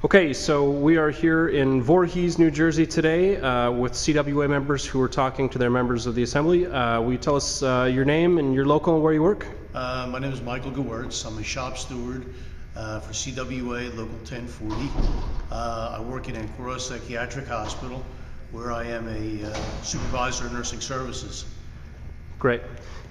Okay, so we are here in Voorhees, New Jersey today with CWA members who are talking to their members of the Assembly. Will you tell us your name and your local and where you work? My name is Michael Gewurtz. I'm a shop steward for CWA Local 1040. I work in Ancora Psychiatric Hospital, where I am a supervisor of nursing services. Great.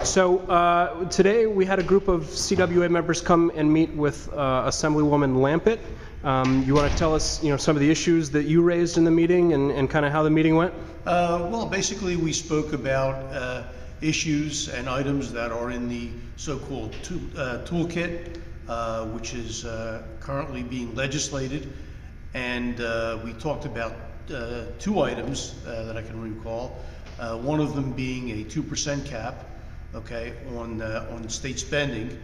So today we had a group of CWA members come and meet with Assemblywoman Lampitt. You want to tell us, some of the issues that you raised in the meeting and kind of how the meeting went? Well, basically we spoke about issues and items that are in the so-called Toolkit, which is currently being legislated, and we talked about two items that I can recall. One of them being a 2% cap, okay, on state spending,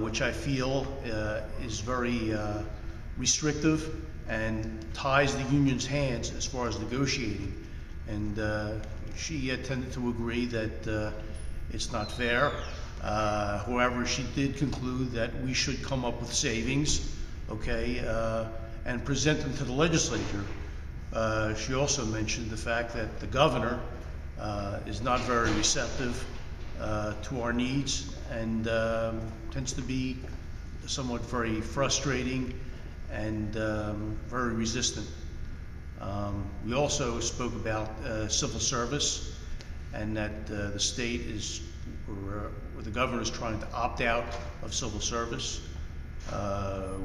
which I feel is very restrictive and ties the union's hands as far as negotiating. And she tended to agree that it's not fair. However, she did conclude that we should come up with savings, okay, and present them to the legislature. She also mentioned the fact that the governor is not very receptive to our needs and tends to be somewhat very frustrating and very resistant. We also spoke about civil service and that the state is, or the governor is trying to opt out of civil service,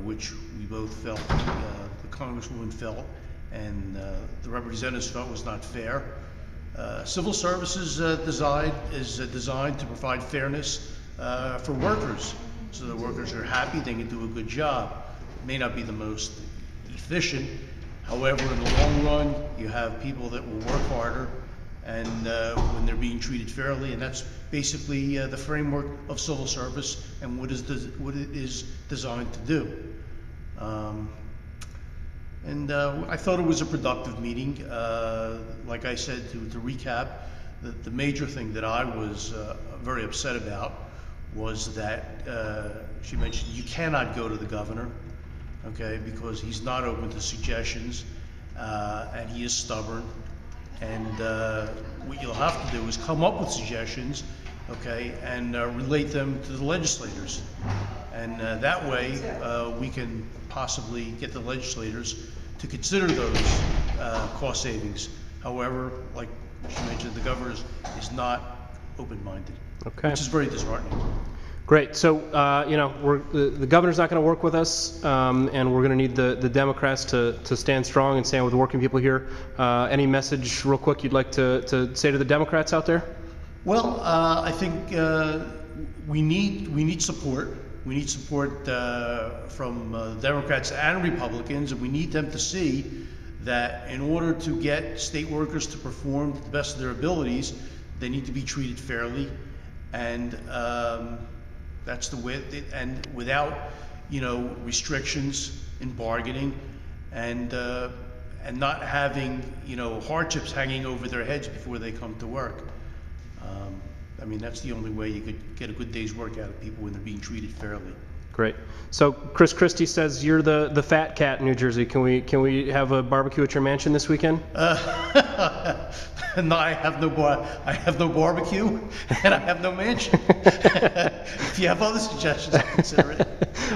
which we both felt, the Congresswoman felt, and the representatives felt was not fair. Civil service is designed to provide fairness for workers, so the workers are happy, they can do a good job. It may not be the most efficient, however, in the long run, you have people that will work harder and when they're being treated fairly, and that's basically the framework of civil service and what it is designed to do. I thought it was a productive meeting. Like I said, to recap, the major thing that I was very upset about was that she mentioned you cannot go to the governor, okay, because he's not open to suggestions and he is stubborn. And what you'll have to do is come up with suggestions, okay, and relate them to the legislators. And that way we can possibly get the legislators to consider those cost savings. However, like she mentioned, the governor is not open-minded, okay, which is very disheartening. Great. So, the governor's not going to work with us, and we're going to need the Democrats to stand strong and stand with the working people here. Any message, real quick, you'd like to say to the Democrats out there? Well, I think we need support. We need support from Democrats and Republicans, and we need them to see that in order to get state workers to perform to the best of their abilities, they need to be treated fairly, and that's the way, and without, restrictions in bargaining, and not having, hardships hanging over their heads before they come to work. I mean, that's the only way you could get a good day's work out of people when they're being treated fairly. Great. So Chris Christie says you're the fat cat in New Jersey. Can we have a barbecue at your mansion this weekend? No, I have no barbecue, and I have no mansion. If you have other suggestions, I'll consider it.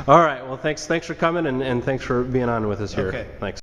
All right. Well, thanks for coming, and thanks for being on with us here. Okay. Thanks.